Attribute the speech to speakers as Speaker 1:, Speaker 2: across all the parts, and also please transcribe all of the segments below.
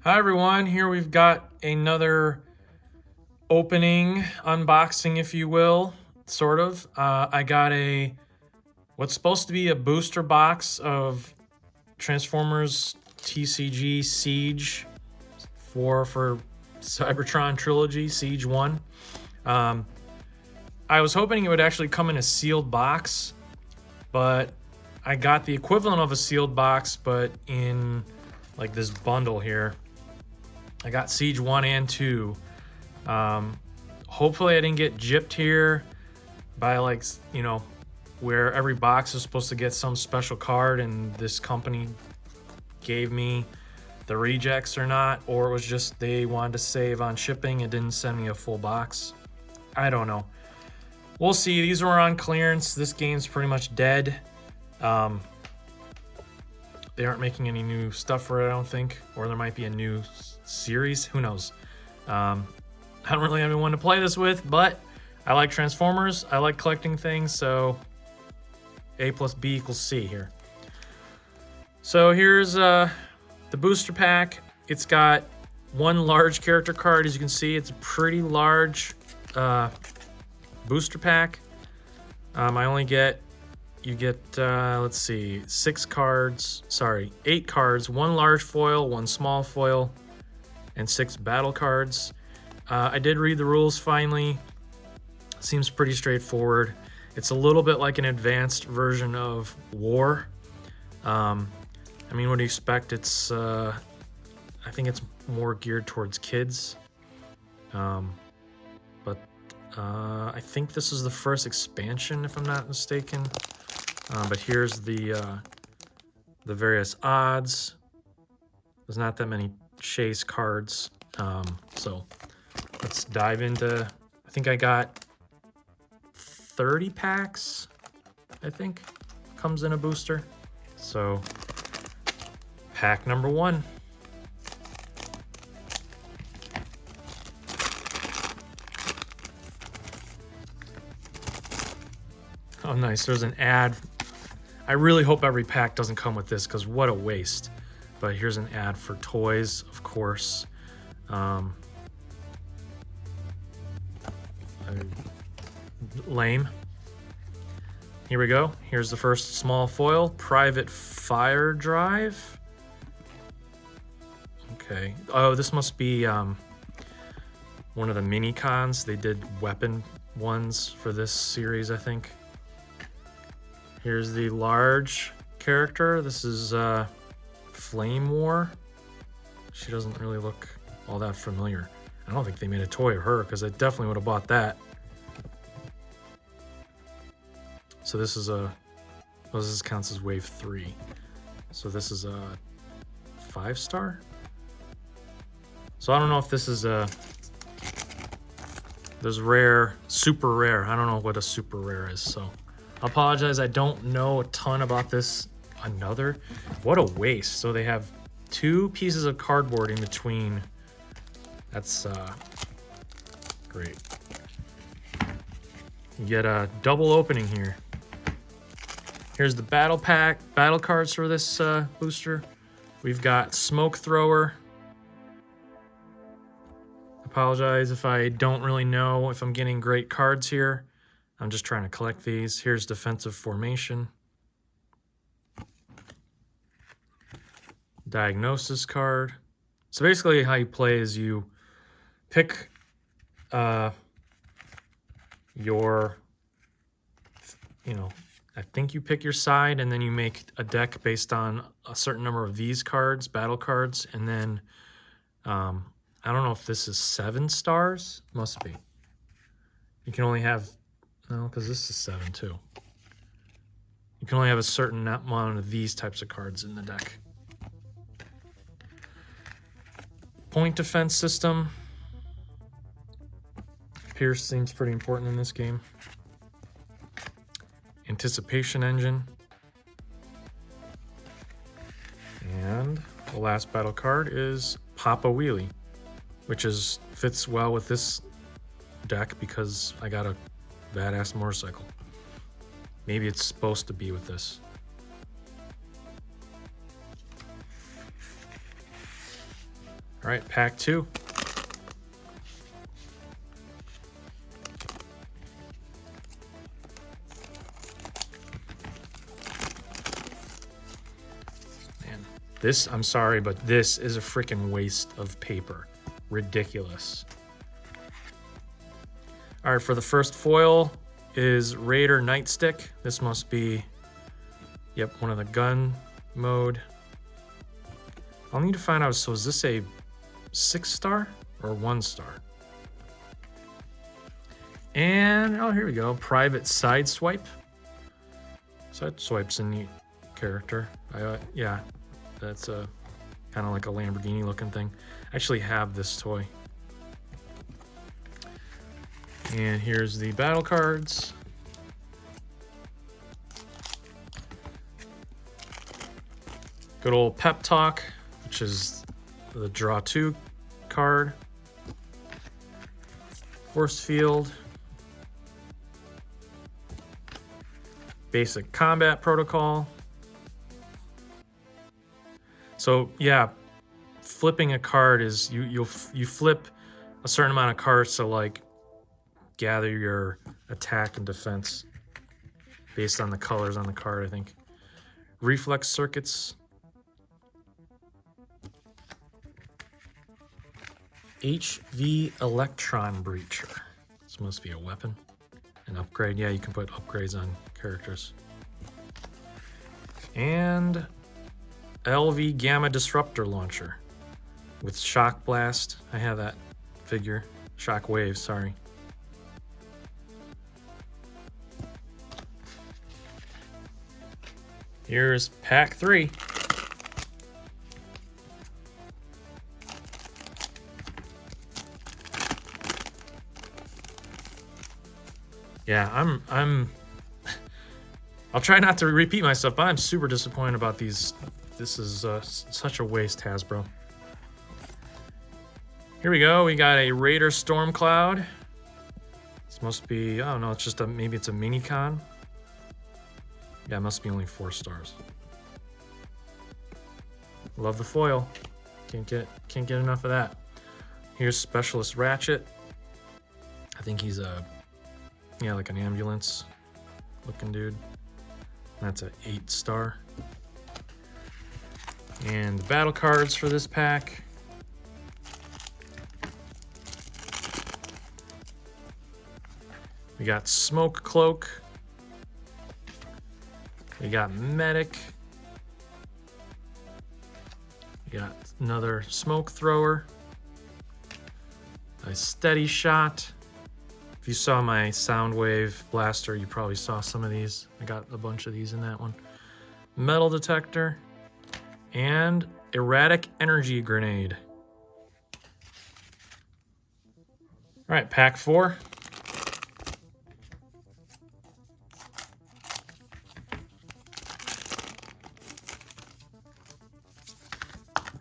Speaker 1: Hi everyone, here we've got another opening, unboxing if you will, sort of. I got what's supposed to be a booster box of Transformers TCG Siege for Cybertron Trilogy, Siege 1. I was hoping it would actually come in a sealed box, but I got the equivalent of a sealed box, but in like this bundle here. I got Siege 1 and 2. Hopefully I didn't get gypped here by where every box is supposed to get some special card and this company gave me the rejects or not, or it was just they wanted to save on shipping and didn't send me a full box. I don't know. We'll see. These were on clearance. This game's pretty much dead. They aren't making any new stuff for it, I don't think. Or there might be a new series. Who knows? I don't really have anyone to play this with, but I like Transformers. I like collecting things, so A plus B equals C here. So here's the booster pack. It's got one large character card. As you can see, it's a pretty large booster pack. You get, let's see, 8 cards, 1 large foil, 1 small foil, and 6 battle cards. I did read the rules finally. Seems pretty straightforward. It's a little bit like an advanced version of War. I mean, what do you expect? It's, I think it's more geared towards kids. But I think this is the first expansion, if I'm not mistaken. But here's the various odds. There's not that many chase cards. So let's dive into, I think I got 30 packs, I think, comes in a booster. So pack number 1. Oh, nice. There's an ad. I really hope every pack doesn't come with this because what a waste. But here's an ad for toys, of course. Lame. Here we go. Here's the first small foil. Private Fire Drive. Okay. Oh, this must be one of the mini cons. They did weapon ones for this series, I think. Here's the large character. This is Flame War. She doesn't really look all that familiar. I don't think they made a toy of her because I definitely would have bought that. So this is this counts as wave 3. So this is a 5-star. So I don't know if this is there's rare, super rare. I don't know what a super rare is, so I apologize. I don't know a ton about this. What a waste. So they have 2 pieces of cardboard in between. That's great. You get a double opening here. Here's the battle cards for this booster. We've got Smoke Thrower. Apologize if I don't really know if I'm getting great cards here. I'm just trying to collect these. Here's Defensive Formation. Diagnosis card. So basically how you play is you pick I think you pick your side and then you make a deck based on a certain number of these cards, battle cards, and then I don't know if this is 7 stars. Must be. You can only have, no, because this is 7 too. You can only have a certain amount of these types of cards in the deck. Point defense system. Pierce seems pretty important in this game. Anticipation engine. And the last battle card is Papa Wheelie, which fits well with this deck because I got a badass motorcycle. Maybe it's supposed to be with this. All right, pack 2. Man, this, I'm sorry, but this is a freaking waste of paper. Ridiculous. All right, for the first foil is Raider Nightstick. This must be, yep, one of the gun mode. I'll need to find out, so is this a 6-star or 1-star? And, oh, here we go, Private Sideswipe. Sideswipe's a neat character. Yeah, that's a kind of like a Lamborghini looking thing. I actually have this toy. And here's the battle cards. Good old Pep Talk, which is the draw 2 card. Force Field. Basic Combat Protocol. So yeah, flipping a card is you flip a certain amount of cards to like gather your attack and defense based on the colors on the card, I think. Reflex Circuits. HV Electron Breacher. This must be a weapon. An upgrade. Yeah, you can put upgrades on characters. And LV Gamma Disruptor Launcher with Shock Blast. I have that figure. Shock Wave, sorry. Here's pack 3. Yeah, I'll try not to repeat myself, but I'm super disappointed about these. This is such a waste, Hasbro. Here we go. We got a Raider Stormcloud. This must be, I don't know, it's just maybe it's a mini con. Yeah, it must be only 4 stars. Love the foil. Can't get enough of that. Here's Specialist Ratchet. I think he's a, yeah, like an ambulance looking dude. That's an 8-star. And the battle cards for this pack. We got Smoke Cloak. We got Medic. We got another Smoke Thrower. A Steady Shot. If you saw my Soundwave Blaster, you probably saw some of these. I got a bunch of these in that one. Metal Detector. And Erratic Energy Grenade. All right, pack 4.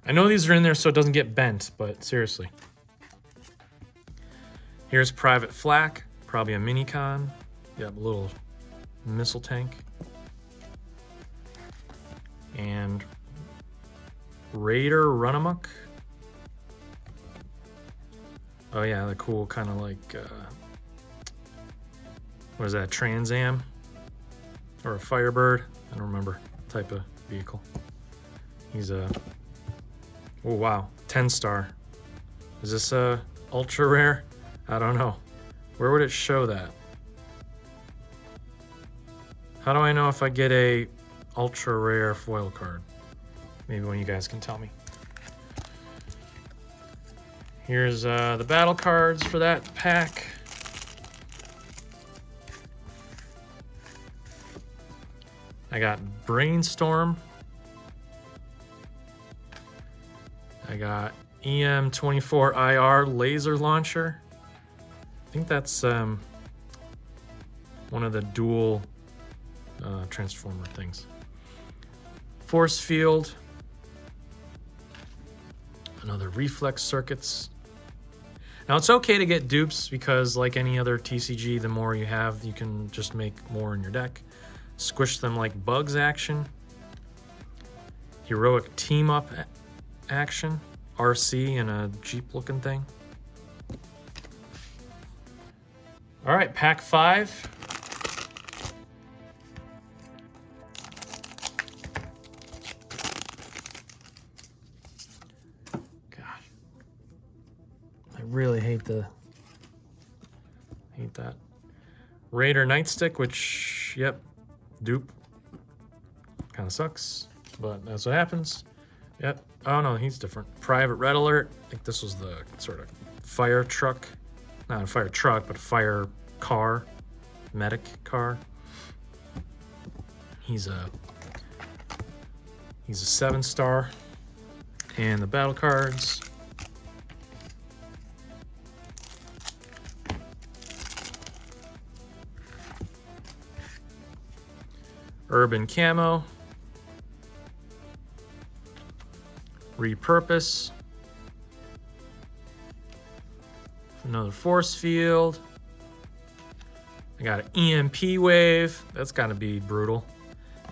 Speaker 1: I know these are in there so it doesn't get bent, but seriously. Here's Private Flak, probably a mini-con. Yep, a little missile tank. And Raider Runamuck. Oh yeah, the cool kind of like, what is that, Trans Am? Or a Firebird? I don't remember, type of vehicle. He's a, oh wow, 10-star. Is this a ultra rare? I don't know. Where would it show that? How do I know if I get a ultra rare foil card? Maybe one of you guys can tell me. Here's the battle cards for that pack. I got Brainstorm. I got EM24IR laser launcher. I think that's one of the dual transformer things. Force Field. Another Reflex Circuits. Now it's okay to get dupes because like any other TCG, the more you have, you can just make more in your deck. Squish them like bugs action. Heroic Team Up action. RC and a Jeep looking thing. All right, pack 5. God, I really hate that. Raider Nightstick, which, yep, dupe. Kind of sucks, but that's what happens. Yep. Oh no, he's different. Private Red Alert. I think this was the sort of fire truck. Not a fire truck, but a fire car. Medic car. He's a 7-star. And the battle cards. Urban Camo. Repurpose. Another force field. I got an EMP wave. That's gotta be brutal.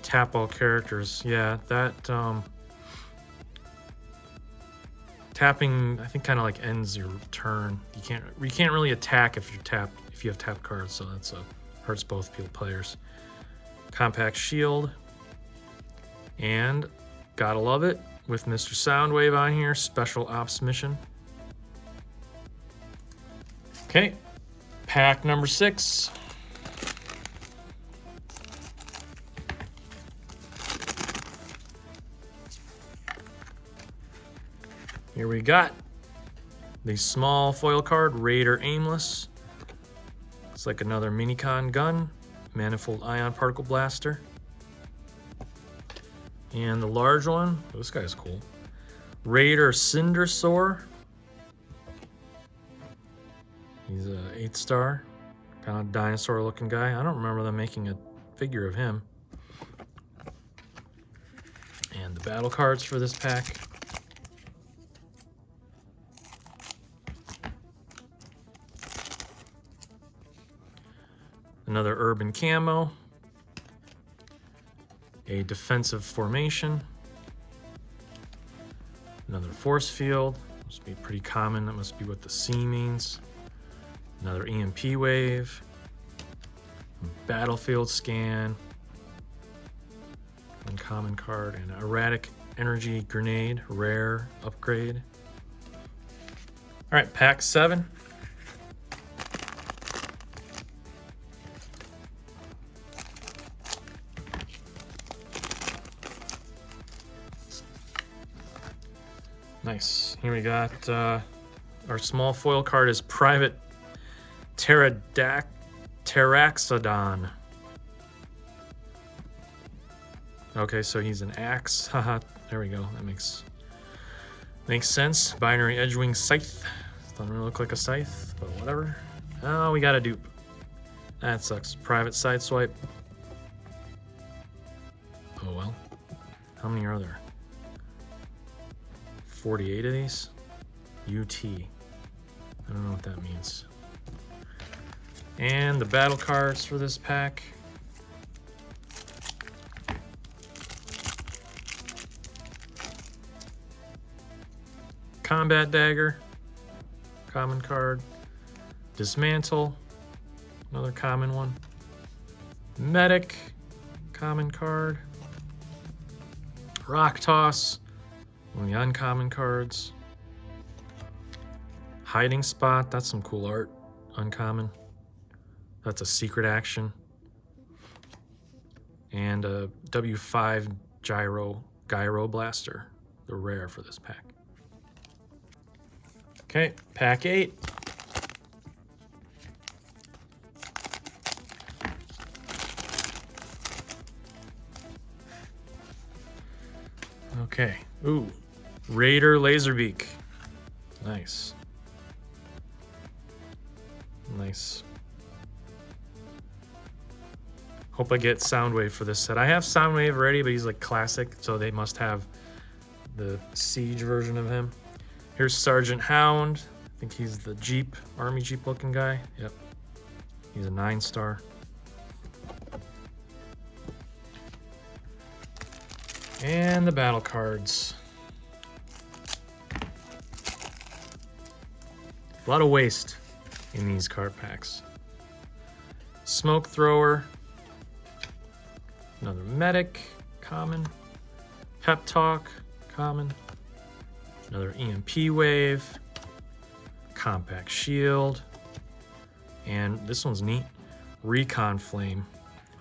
Speaker 1: Tap all characters. Yeah, that tapping I think kind of like ends your turn. You can't really attack if you have tapped cards, so that's hurts both players. Compact shield. And gotta love it with Mr. Soundwave on here, special ops mission. Okay, pack number 6. Here we got the small foil card, Raider Aimless. It's like another Minicon gun, Manifold Ion Particle Blaster. And the large one, oh, this guy's cool. Raider Cindersaur. He's a 8-star, kind of dinosaur looking guy. I don't remember them making a figure of him. And the battle cards for this pack. Another urban camo. A defensive formation. Another force field. Must be pretty common. That must be what the C means. Another EMP wave. Battlefield scan. Uncommon card. And erratic energy grenade. Rare upgrade. All right, pack 7. Nice. Here we got our small foil card is Private Pteraxodon. Okay, so he's an axe. Haha, there we go. That makes sense. Binary Edgewing Scythe. Doesn't really look like a scythe, but whatever. Oh, we got a dupe. That sucks. Private Sideswipe. Oh well. How many are there? 48 of these? UT. I don't know what that means. And the battle cards for this pack. Combat Dagger. Common card. Dismantle. Another common one. Medic. Common card. Rock Toss. One of the uncommon cards. Hiding Spot, that's some cool art. Uncommon. That's a secret action. And a W5 Gyro Blaster. The rare for this pack. Okay, pack 8. Okay, ooh. Raider Laserbeak. Nice. Nice. Hope I get Soundwave for this set. I have Soundwave already, but he's like classic, so they must have the Siege version of him. Here's Sergeant Hound. I think he's the Jeep, Army Jeep looking guy. Yep. He's a 9-star. And the battle cards. A lot of waste in these card packs. Smoke Thrower. Another Medic, common. Pep Talk, common. Another EMP Wave. Compact Shield. And this one's neat. Recon Flame.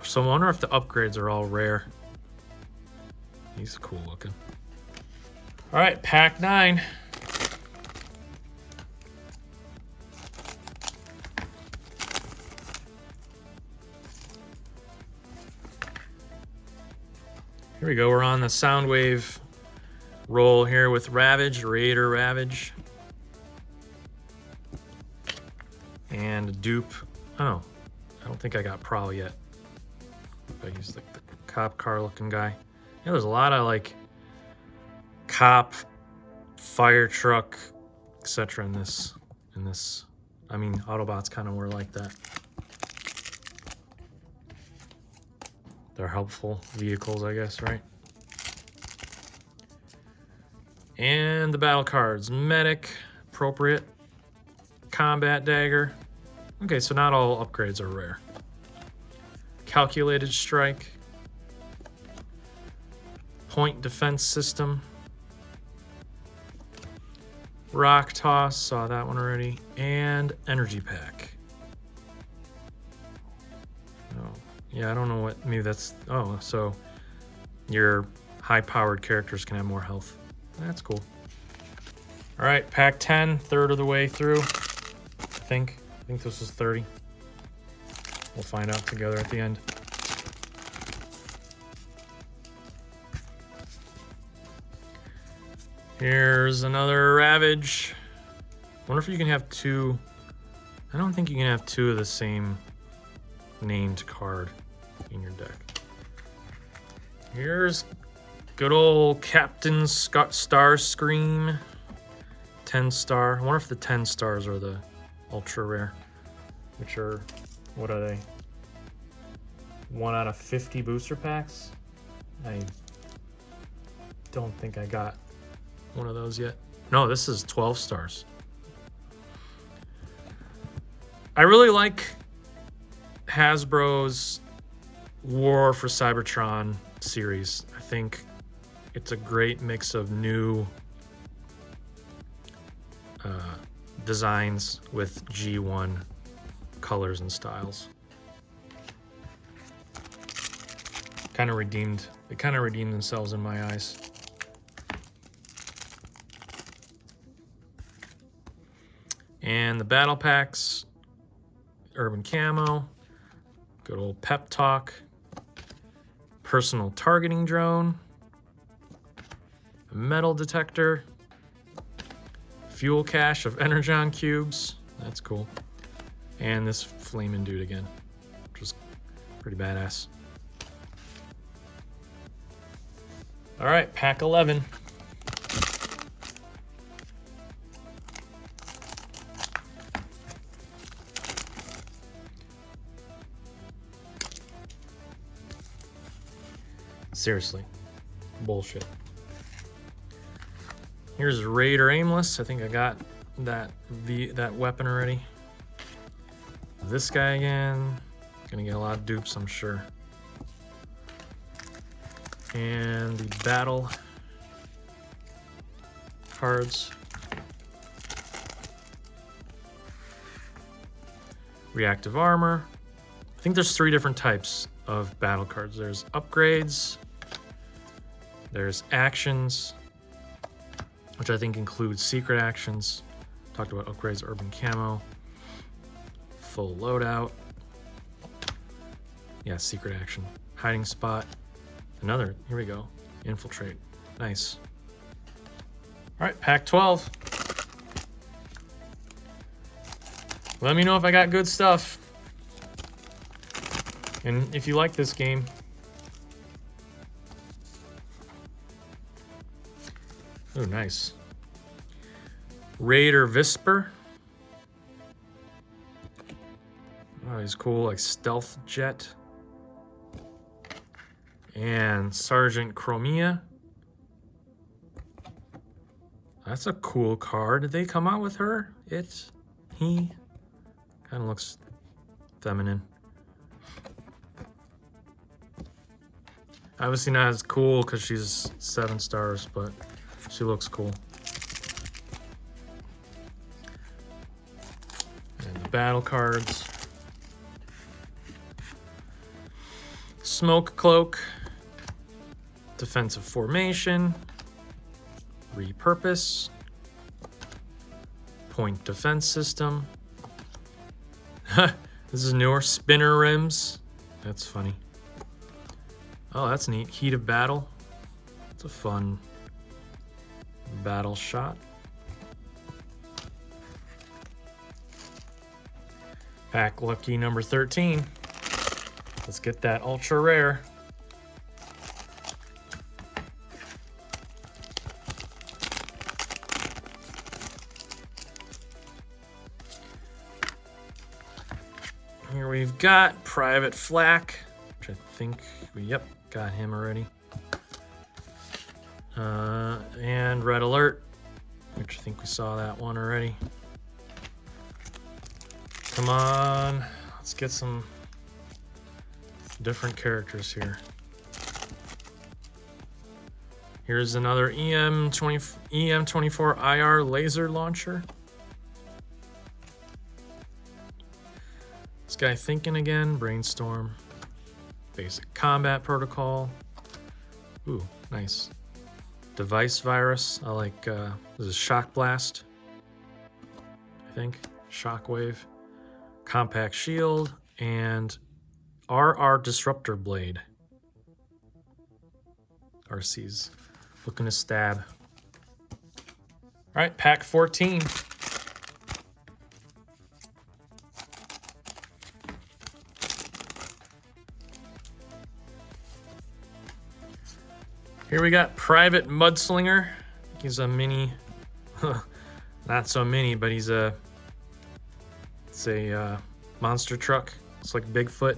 Speaker 1: So I wonder if the upgrades are all rare. He's cool looking. All right, pack 9. Here we go. We're on the Soundwave roll here with Ravage, Raider Ravage. And dupe. Oh, I don't think I got Prowl yet. I use like the cop car looking guy. Yeah, there's a lot of like cop, fire truck, etc. in this. I mean, Autobots kind of were like that. They're helpful vehicles, I guess, right? And the battle cards. Medic, appropriate. Combat Dagger. Okay, so not all upgrades are rare. Calculated Strike. Point Defense System. Rock Toss, saw that one already. And Energy Pack. Oh, yeah, I don't know what, maybe that's, oh, so your high-powered characters can have more health. That's cool. All right, pack 10, third of the way through, I think this was 30. We'll find out together at the end. Here's another Ravage. Wonder if you can have two. I don't think you can have two of the same named card in your deck. Here's good old Captain Starscream. 10 star. I wonder if the 10 stars are the ultra rare, which are, what are they? 1 out of 50 booster packs? I don't think I got one of those yet. No, this is 12 stars. I really like Hasbro's War for Cybertron series. I think it's a great mix of new designs with G1 colors and styles. They kind of redeemed themselves in my eyes. And the battle packs, Urban Camo, good old Pep Talk, Personal Targeting Drone, a Metal Detector, Fuel Cache of Energon Cubes, that's cool, and this Flamin' Dude again, which is pretty badass. All right, pack 11. Seriously, bullshit. Here's Raider Aimless. I think I got that weapon already. This guy again. Gonna get a lot of dupes, I'm sure. And the battle cards. Reactive armor. I think there's 3 different types of battle cards. There's upgrades. There's actions, which I think includes secret actions. Talked about upgrades, Urban Camo, full loadout. Yeah, secret action. Hiding spot. Another, here we go. Infiltrate. Nice. All right, pack 12. Let me know if I got good stuff. And if you like this game, oh, nice. Raider Visper. Oh, he's cool, like Stealth Jet. And Sergeant Chromia. That's a cool card. Did they come out with her? He kind of looks feminine. Obviously not as cool because she's 7 stars, but she looks cool. And the battle cards. Smoke Cloak. Defensive Formation. Repurpose. Point Defense System. This is newer. Spinner Rims. That's funny. Oh, that's neat. Heat of Battle. It's a fun battle shot. Pack lucky number 13. Let's get that ultra rare. Here we've got Private Flak, which I think, yep, got him already. And Red Alert, which I think we saw that one already. Come on, let's get some different characters here. Here's another EM24 IR laser launcher. This guy thinking again, Brainstorm. Basic combat protocol. Ooh, nice. Device virus. I like, this is Shock Blast, I think. Shockwave. Compact shield. And RR Disruptor Blade. RC's looking to stab. All right, pack 14. Here we got Private Mudslinger. He's a mini, not so mini, but he's it's a monster truck. It's like Bigfoot.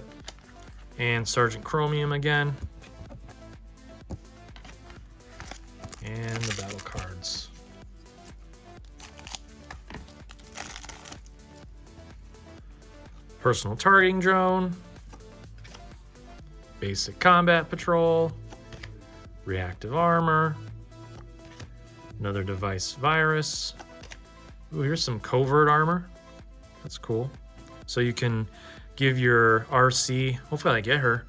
Speaker 1: And Sergeant Chromium again. And the battle cards. Personal targeting drone. Basic combat patrol. Reactive armor. Another device virus. Ooh, here's some covert armor. That's cool. So you can give your RC, hopefully I get her,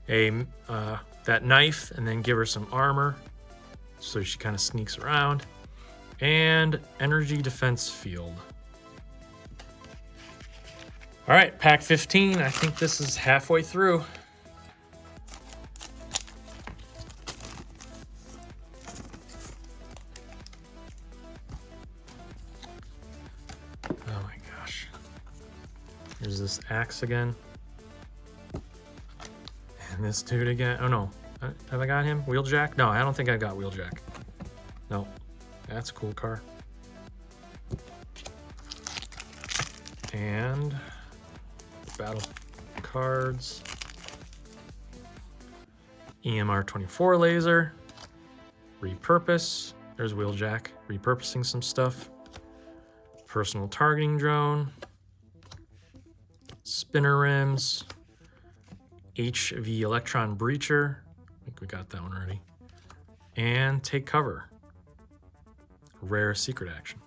Speaker 1: that knife and then give her some armor. So she kind of sneaks around. And energy defense field. All right, pack 15. I think this is halfway through. Oh my gosh. Here's this axe again. And this dude again. Oh no. Have I got him? Wheeljack? No, I don't think I got Wheeljack. No. That's a cool car. And battle cards. EMR 24 laser. Repurpose. There's Wheeljack. Repurposing some stuff. Personal targeting drone. Spinner rims. HV electron breacher. I think we got that one already. And take cover. Rare secret action.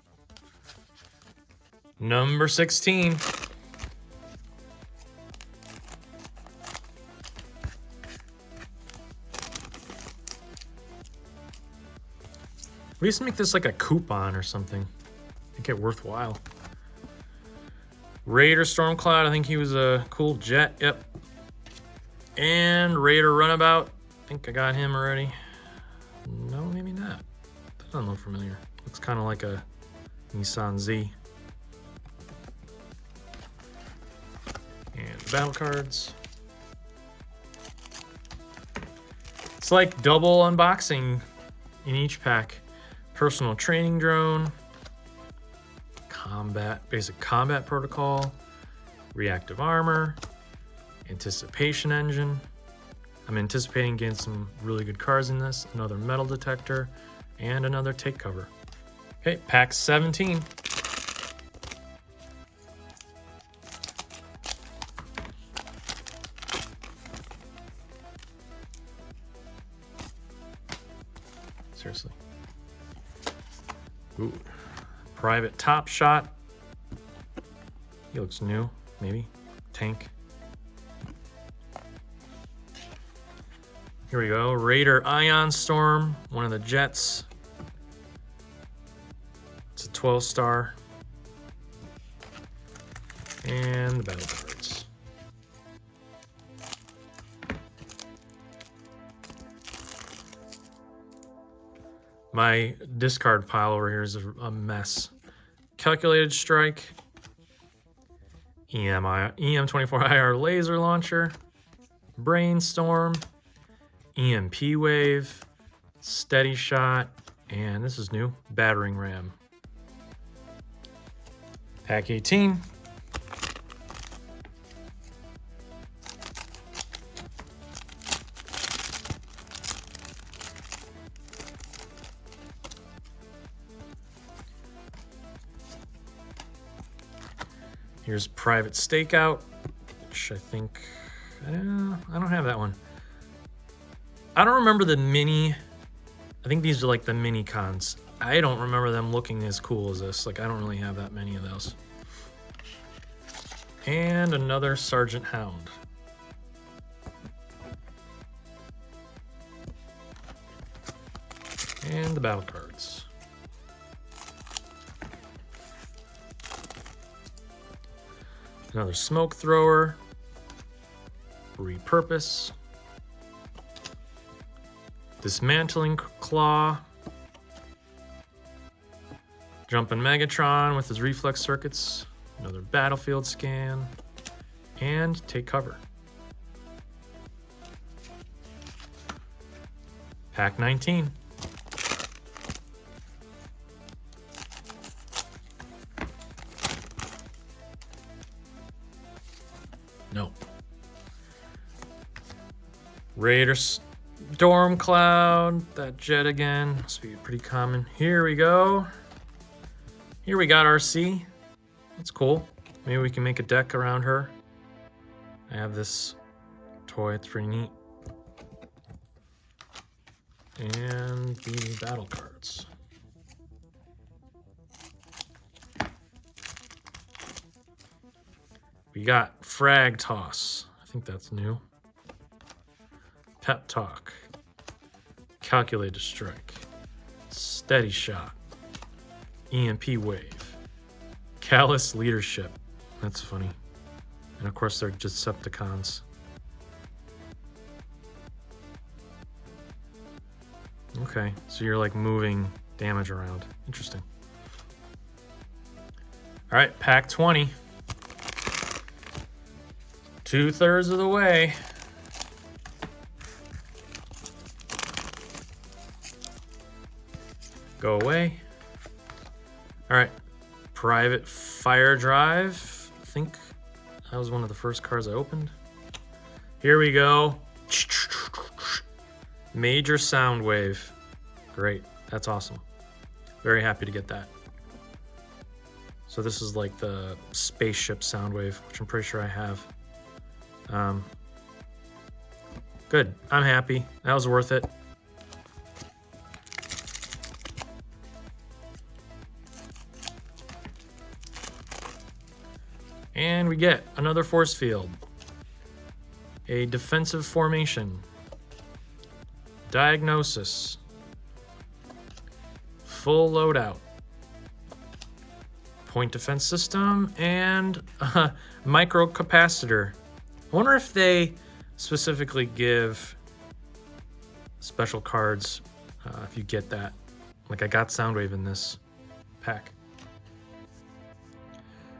Speaker 1: Number 16. We used to make this like a coupon or something. Make it worthwhile. Raider Stormcloud, I think he was a cool jet. Yep. And Raider Runabout. I think I got him already. No, maybe not. That doesn't look familiar. Looks kind of like a Nissan Z. And battle cards. It's like double unboxing in each pack. Personal training drone. Basic combat protocol. Reactive armor. Anticipation engine. I'm anticipating getting some really good cars in this. Another metal detector. And another take cover. Okay, pack 17. Ooh. Private Top Shot. He looks new, maybe. Tank. Here we go. Raider Ion Storm, one of the jets. It's a 12-star. And the battle cards. My discard pile over here is a mess. Calculated Strike. EM24IR Laser Launcher. Brainstorm. EMP Wave. Steady Shot. And this is new. Battering Ram. Pack 18. Here's Private Stakeout, which I think, I don't have that one. I don't remember the mini, I think these are like the mini cons. I don't remember them looking as cool as this. Like I don't really have that many of those. And another Sergeant Hound. And the battle cards. Another Smoke Thrower, Repurpose, Dismantling Claw, Jumpin' Megatron with his reflex circuits, another Battlefield Scan, and Take Cover. Pack 19. No. Raider Storm Cloud, that jet again. Must be pretty common. Here we go. Here we got RC. That's cool. Maybe we can make a deck around her. I have this toy, it's pretty neat. And the battle cards. We got Frag Toss. I think that's new. Pep Talk. Calculated Strike. Steady Shot. EMP Wave. Callous Leadership. That's funny. And of course they're Decepticons. Okay, so you're like moving damage around. Interesting. All right, pack 20. 2/3 of the way. Go away. All right, Private Fire Drive. I think that was one of the first cards I opened. Here we go. Major Sound Wave. Great, that's awesome. Very happy to get that. So this is like the spaceship sound wave, which I'm pretty sure I have. Good, I'm happy. That was worth it. And we get another force field. A defensive formation. Diagnosis. Full loadout. Point defense system and a micro capacitor. I wonder if they specifically give special cards if you get that. Like I got Soundwave in this pack.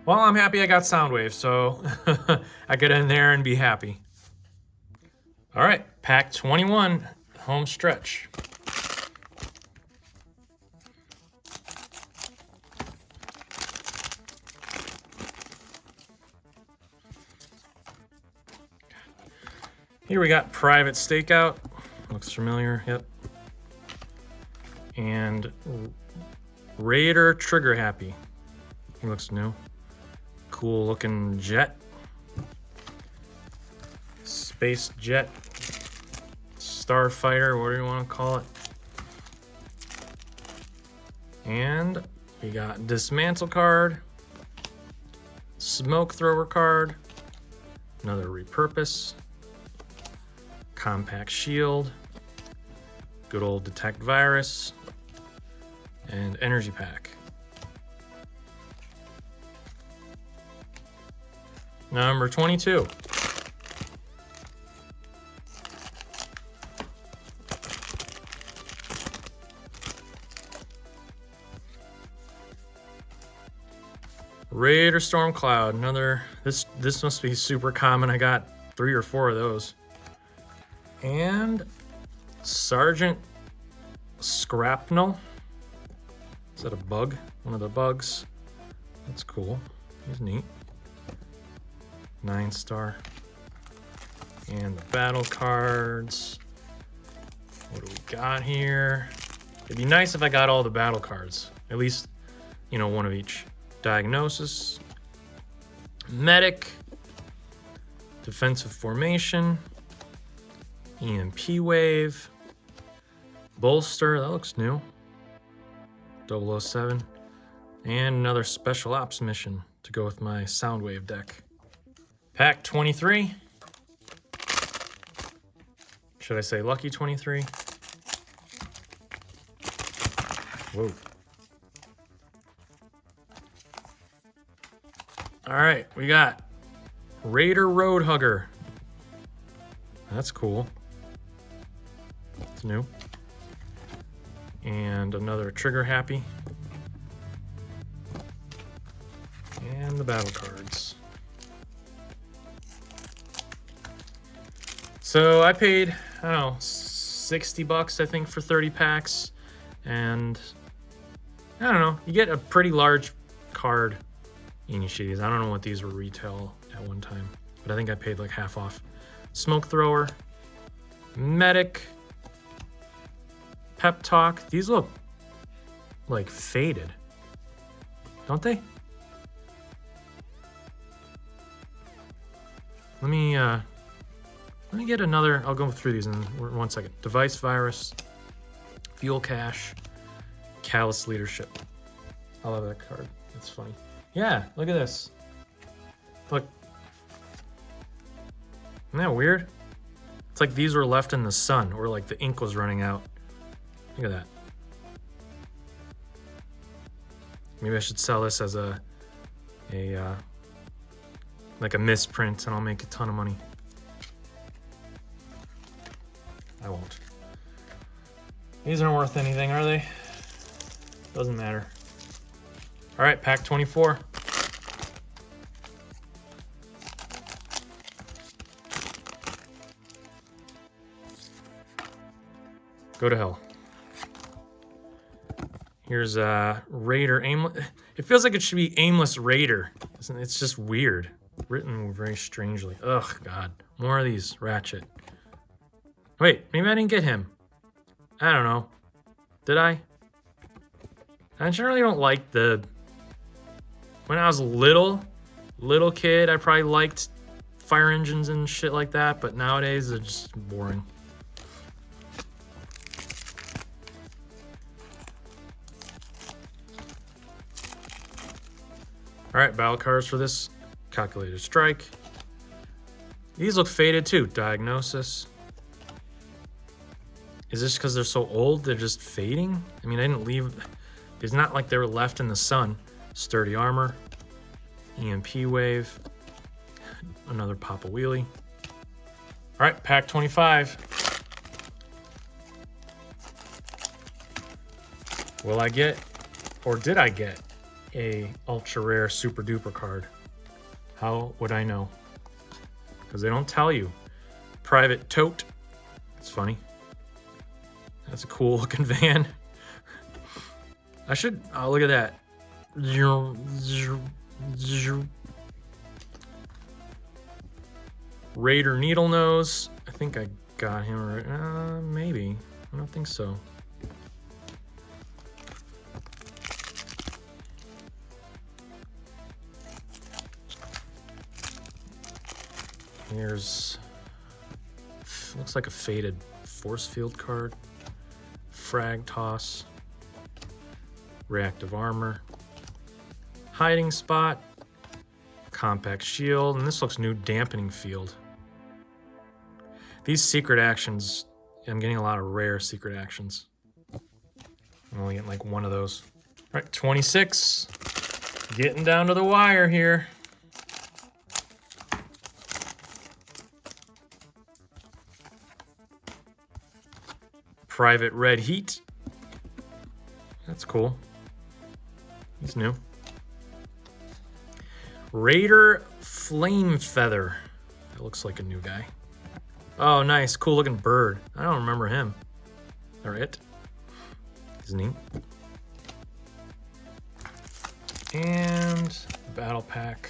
Speaker 1: Well, I'm happy I got Soundwave, so I get in there and be happy. All right, pack 21, home stretch. Here we got Private Stakeout. Looks familiar, yep. And Raider Trigger Happy. He looks new. Cool looking jet. Space jet. Starfighter, what do you want to call it? And we got dismantle card, smoke thrower card, another repurpose, compact shield, good old detect virus, and energy pack. Number 22. Raider Stormcloud, another, this must be super common. I got 3 or 4 of those. And Sergeant Scrapnel. Is that a bug? One of the bugs. That's cool. He's neat. 9-star. And the battle cards. What do we got here? It'd be nice if I got all the battle cards. At least, you know, one of each. Diagnosis, Medic, Defensive Formation, EMP Wave, Bolster, that looks new, 007, and another Special Ops mission to go with my Soundwave deck. Pack 23. Should I say Lucky 23? Whoa. All right, we got Raider Roadhugger. That's cool. It's new. And another Trigger Happy. And the battle cards. So I paid, I don't know, $60 I think for 30 packs. And I don't know, you get a pretty large card in each of these. I don't know what these were retail at one time, but I think I paid like half off. Smoke Thrower, Medic, Pep Talk. These look like faded, don't they? Let me get another. I'll go through these in 1 second. Device Virus, Fuel Cache, Callous Leadership. I love that card. It's funny. Yeah, look at this. Look. Isn't that weird? It's like these were left in the sun, or like the ink was running out. Look at that. Maybe I should sell this as like a misprint, and I'll make a ton of money. I won't. These aren't worth anything, are they? Doesn't matter. All right, pack 24. Go to hell. Here's Raider Aimless. It feels like it should be Aimless Raider. It's just weird. Written very strangely. Ugh, God. More of these. Ratchet. Wait, maybe I didn't get him. I don't know. Did I? I generally don't like the... When I was a little kid, I probably liked fire engines and shit like that, but nowadays they're just boring. All right, battle cards for this. Calculated Strike. These look faded too. Diagnosis. Is this because they're so old, they're just fading? I mean, I didn't leave... It's not like they were left in the sun. Sturdy Armor. EMP Wave. Another Papa Wheelie. All right, pack 25. Will I get, or did I get, a ultra rare super duper card? How would I know? Because they don't tell you. Private Tote. It's funny. That's a cool looking van. I should, oh, look at that. Raider Needle Nose. I think I got him right. Maybe. I don't think so. Here's, looks like a faded force field card. Frag Toss. reactive armor, hiding spot, compact shield, and this looks new, dampening field. These secret actions, I'm getting a lot of rare secret actions. I'm only getting like one of those. All right, 26. Getting down to the wire here. Private Red Heat. That's cool. He's new. Raider Flame Feather. That looks like a new guy. Oh, nice. Cool looking bird. I don't remember him. Or it. He's neat. And battle pack.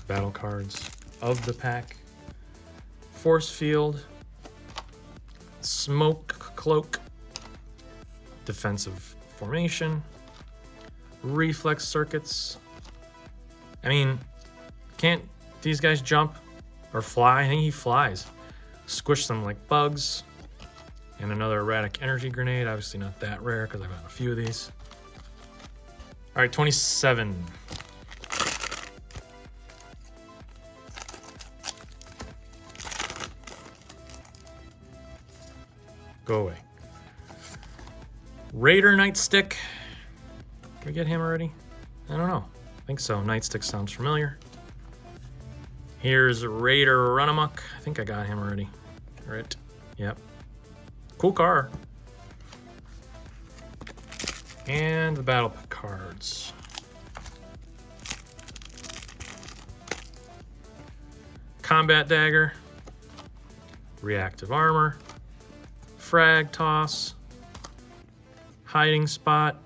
Speaker 1: Battle cards of the pack. Force field. Smoke cloak. Defensive formation. Reflex circuits. I mean, can't these guys jump or fly? I think he flies. Squish them like bugs. And another erratic energy grenade. Obviously not that rare because I've got a few of these. All right, 27. Go away. Raider Nightstick. Did we get him already? I don't know. I think so. Nightstick sounds familiar. Here's Raider Runamuck. I think I got him already. Right. Yep. Cool car. And the battle cards. Combat Dagger. Reactive Armor. Frag Toss. Hiding Spot.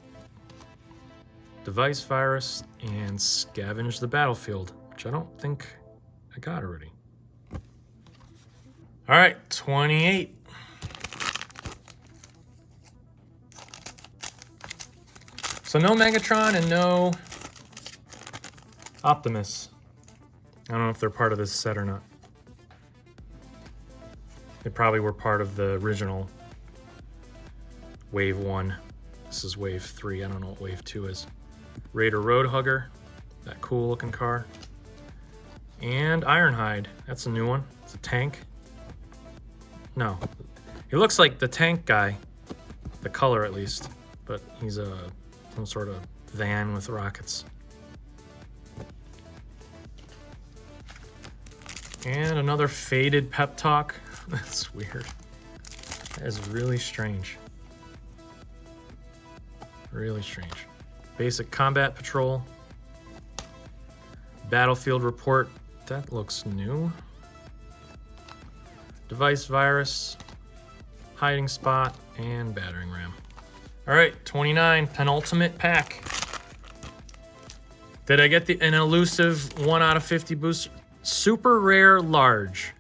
Speaker 1: Device Virus. And Scavenge the Battlefield, which I don't think I got already. All right, 28. So no Megatron and no Optimus. I don't know if they're part of this set or not. They probably were part of the original Wave 1. This is Wave 3. I don't know what Wave 2 is. Raider Roadhugger. That cool looking car. And Ironhide. That's a new one. It's a tank. No. He looks like the tank guy. The color at least. But he's some sort of van with rockets. And another faded pep talk. That's weird. That is really strange. Really strange. Basic combat patrol. Battlefield report. That looks new. Device virus. Hiding spot. And battering ram. All right, 29, penultimate pack. Did I get an elusive 1 out of 50 booster? Super rare large.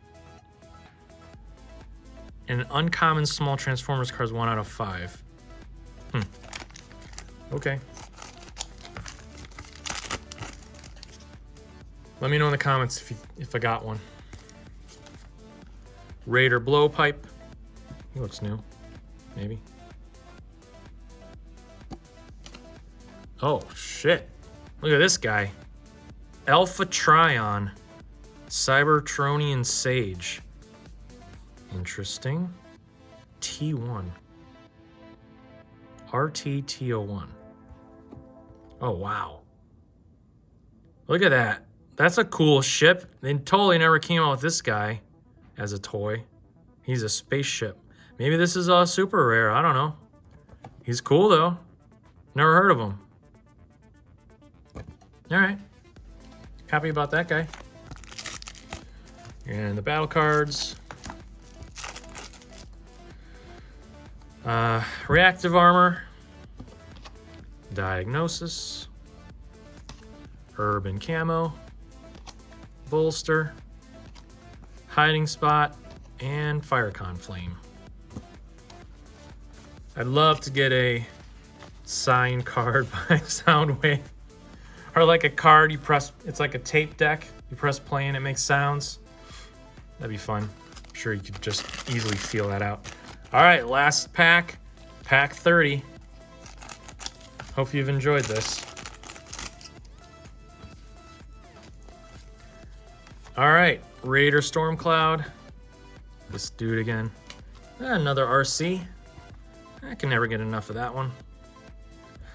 Speaker 1: And an uncommon small Transformers cards 1 out of 5. Okay. Let me know in the comments if I got one. Raider blowpipe. He looks new. Maybe. Oh, shit. Look at this guy. Alpha Trion. Cybertronian Sage. Interesting. T1. RTT01. Oh, wow. Look at that. That's a cool ship. They totally never came out with this guy as a toy. He's a spaceship. Maybe this is a super rare. I don't know. He's cool, though. Never heard of him. All right. Happy about that guy. And the battle cards. Reactive armor. Diagnosis. Urban camo. Bolster. Hiding spot. And Firecon flame. I'd love to get a signed card by Soundwave. Or like a card you press, it's like a tape deck. You press play and it makes sounds. That'd be fun. I'm sure you could just easily feel that out. All right, last pack. Pack 30. Hope you've enjoyed this. All right, Raider Stormcloud. This dude again. Another RC. I can never get enough of that one.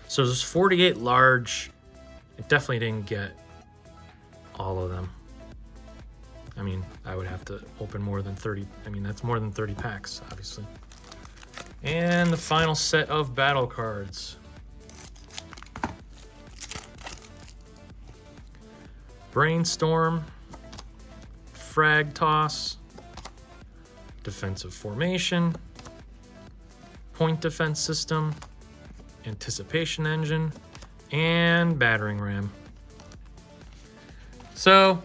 Speaker 1: So there's 48 large. I definitely didn't get all of them. I mean, I would have to open more than 30. I mean, that's more than 30 packs, obviously. And the final set of battle cards. Brainstorm, Frag Toss, Defensive Formation, Point Defense System, Anticipation Engine, and Battering Ram. So,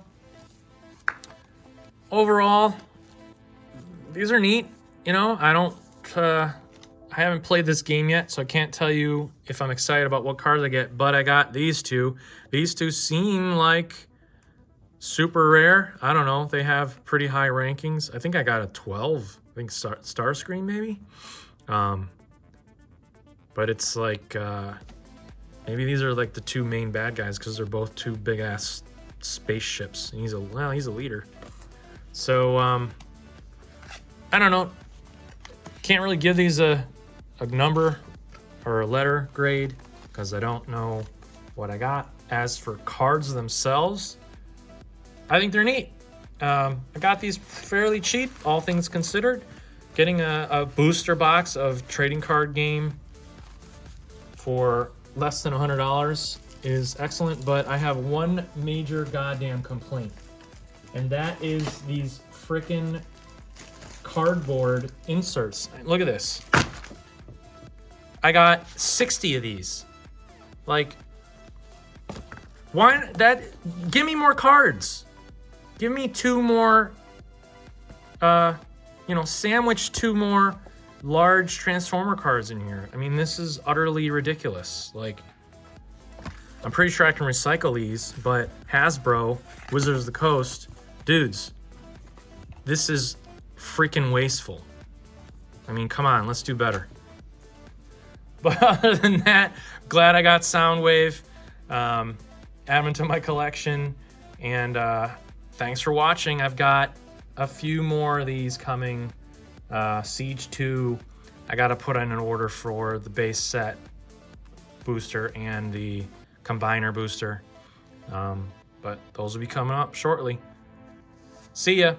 Speaker 1: overall, these are neat. You know, I haven't played this game yet, so I can't tell you if I'm excited about what cards I get, but I got these two. These two seem like super rare. I don't know. They have pretty high rankings. I think I got a 12. I think Star Screen maybe. But it's like maybe these are like the two main bad guys because they're both two big ass spaceships. And he's a leader. So I don't know. Can't really give these a number or a letter grade because I don't know what I got. As for cards themselves, I think they're neat. I got these fairly cheap, all things considered. Getting a booster box of trading card game for less than $100 is excellent, but I have one major goddamn complaint, and that is these frickin' cardboard inserts. Look at this. I got 60 of these. Like, why that? Give me more cards. Give me two more, sandwich two more large Transformer cards in here. I mean, this is utterly ridiculous. Like, I'm pretty sure I can recycle these, but Hasbro, Wizards of the Coast, dudes, this is freaking wasteful. I mean, come on, let's do better. But other than that, glad I got Soundwave. Add them to my collection, and thanks for watching. I've got a few more of these coming. Siege 2, I gotta put in an order for the base set booster and the combiner booster. But those will be coming up shortly. See ya.